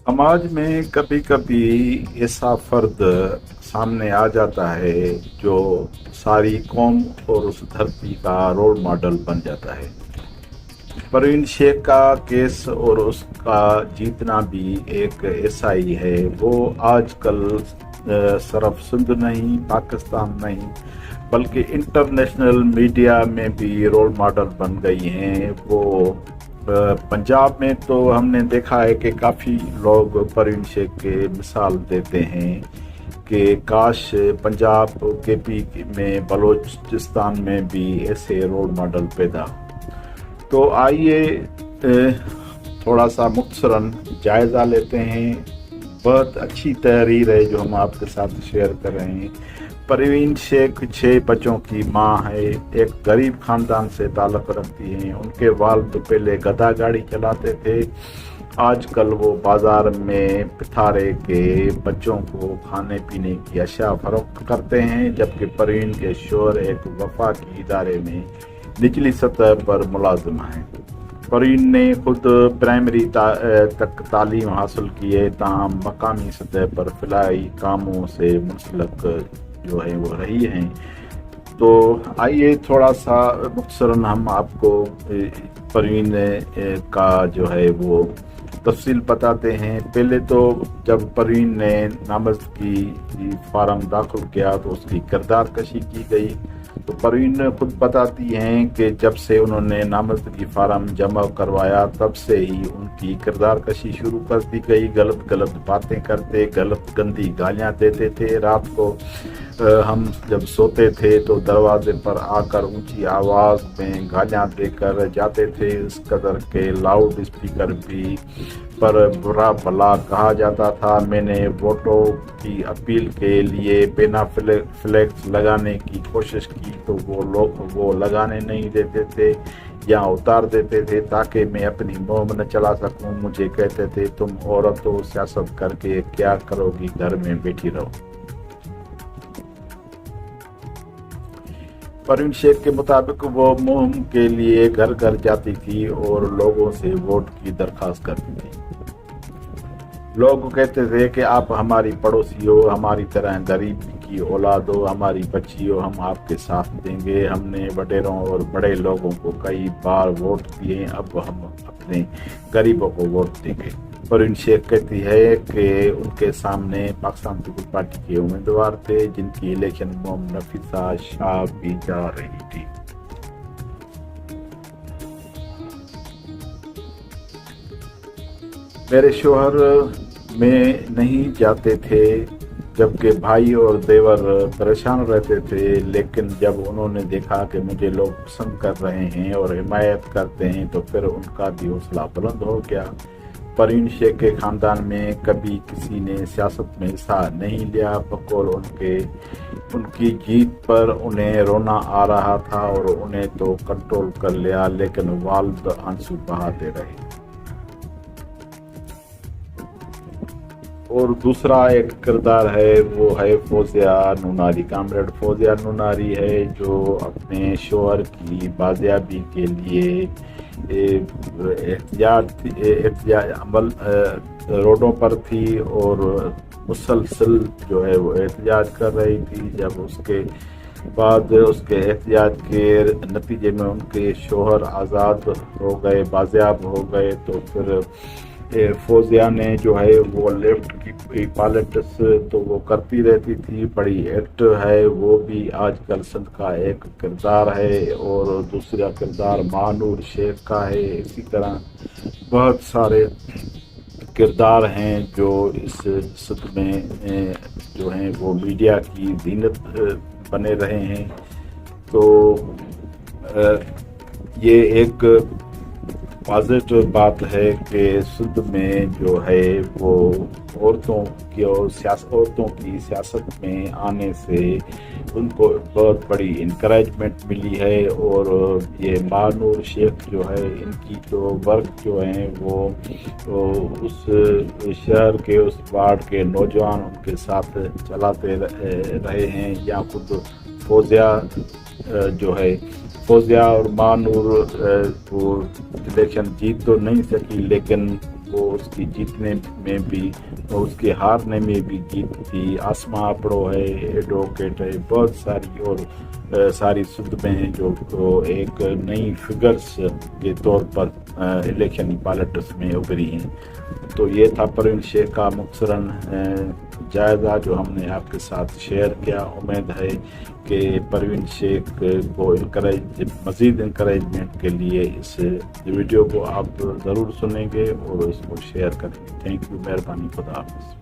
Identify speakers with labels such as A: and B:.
A: समाज में कभी कभी ऐसा फर्द सामने आ जाता है जो सारी कौम और उस धरती का रोल मॉडल बन जाता है। परवीन शेख का केस और उसका जीतना भी एक ऐसा ही है। वो आजकल सिर्फ सिंध नहीं, पाकिस्तान नहीं, बल्कि इंटरनेशनल मीडिया में भी रोल मॉडल बन गई हैं। वो पंजाब में तो हमने देखा है कि काफ़ी लोग परवीन शेख के मिसाल देते हैं कि काश पंजाब के पी में, बलूचिस्तान में भी ऐसे रोल मॉडल पैदा हो। तो आइए थोड़ा सा मुख्तसरन जायज़ा लेते हैं। बहुत अच्छी तहरीर है जो हम आपके साथ शेयर कर रहे हैं। परवीन शेख 6 बच्चों की माँ है, एक गरीब खानदान से ताल्लुक़ रखती हैं। उनके वालिद पहले गधा गाड़ी चलाते थे, आजकल वो बाज़ार में पिथारे के बच्चों को खाने पीने की अशिया फरोख्त करते हैं, जबकि परवीन के शोहर एक वफाकी इदारे में निचली सतह पर मुलाजिम हैं। परवीन ने खुद प्राइमरी तक तालीम हासिल की है, ताहम मकामी सतह पर फलाही कामों से मुंसलिक जो है वो रही हैं। तो आइए थोड़ा सा मुख्तसरन हम आपको परवीन का जो है वो तफसील बताते हैं। पहले तो जब परवीन ने नामजदगी फार्म दाखिल किया तो उसकी किरदार कशी की गई। तो परवीन खुद बताती हैं कि जब से उन्होंने नामजदगी फार्म जमा करवाया तब से ही उनकी किरदार कशी शुरू कर दी गई। गलत गलत बातें करते, गलत गंदी गालियाँ देते थे। रात को हम जब सोते थे तो दरवाजे पर आकर ऊंची आवाज़ में गालियाँ देकर जाते थे। इस कदर के लाउड स्पीकर भी पर बुरा भला कहा जाता था। मैंने वोटों की अपील के लिए बिना फ्लैक्स लगाने की कोशिश की तो वो लोग वो लगाने नहीं देते थे या उतार देते थे ताकि मैं अपनी मुहिम न चला सकूं। मुझे कहते थे तुम औरत हो, सियासत करके क्या करोगी, घर में बैठी रहो। परवीन शेख के मुताबिक वो मुहिम के लिए घर घर जाती थी और लोगों से वोट की दरख्वास्त करती थी। लोग कहते थे कि आप हमारी पड़ोसी हो, हमारी तरह गरीब की औलाद हो, हमारी बच्ची हो, हम आपके साथ देंगे। हमने वडेरों और बड़े लोगों को कई बार वोट दिए, अब हम अपने गरीबों को वोट देंगे। परवीन शेख कहती है कि उनके सामने पाकिस्तान पीपल पार्टी के उम्मीदवार थे जिनकी इलेक्शन मुहिम नफीसा शाह भी जा रही थी। मेरे शोहर में नहीं जाते थे, जबकि भाई और देवर परेशान रहते थे, लेकिन जब उन्होंने देखा कि मुझे लोग पसंद कर रहे हैं और हिमायत करते हैं तो फिर उनका भी हौसला बुलंद हो गया। परवीन शेख के खानदान में कभी किसी ने सियासत में हिस्सा नहीं लिया। बकौल उनकी जीत पर उन्हें रोना आ रहा था और उन्हें तो कंट्रोल कर लिया, लेकिन वालिद आंसू बहाते रहे। और दूसरा एक किरदार है वो है फौजिया नूनारी। कामरेड फौजिया नूनारी है जो अपने शोहर की बाजियाबी के लिए एहतिजाज अमल रोडों पर थी और मुसलसल जो है वो एहतिजाज कर रही थी। जब उसके बाद उसके एहतिजाज के नतीजे में उनके शोहर आज़ाद हो गए, बाजियाब हो गए, तो फिर फौजिया ने जो है वो लेफ्ट की पॉलिटिक्स तो वो करती रहती थी, बड़ी एक्टिव है। वो भी आजकल सिंध का एक किरदार है और दूसरा किरदार मानूर शेख का है। इसी तरह बहुत सारे किरदार हैं जो इस सिंध में जो हैं वो मीडिया की जीनत बने रहे हैं। तो ये एक पॉजिटिव बात है कि सिंध में जो है वो औरतों की सियासत में आने से उनको बहुत बड़ी इनकरेजमेंट मिली है। और ये मानूर शेख जो है इनकी तो वर्क जो है वो उस शहर के उस वार्ड के नौजवान उनके साथ चलाते रहे हैं। या खुद फौजिया जो है फौजिया और मानूर वो इलेक्शन जीत तो नहीं सकी, लेकिन وہ اس کی جیتنے میں بھی اور اس کے ہارنے میں بھی جیت تھی. آسما اپڑو ہے, ایڈوکیٹ ہے, بہت ساری اور ساری صدمیں ہیں جو ایک نئی فگرز کے طور پر الیکشن پالیٹکس میں ابھری ہیں. تو یہ تھا پروین شیخ کا مختصراً جائزہ جو ہم نے آپ کے ساتھ شیئر کیا. امید ہے کہ پروین شیخ کو مزید انکریجمنٹ کے لیے اس ویڈیو کو آپ ضرور سنیں گے اور اس کو شیئر کریں گے. تھینک یو, مہربانی, خدا حافظ.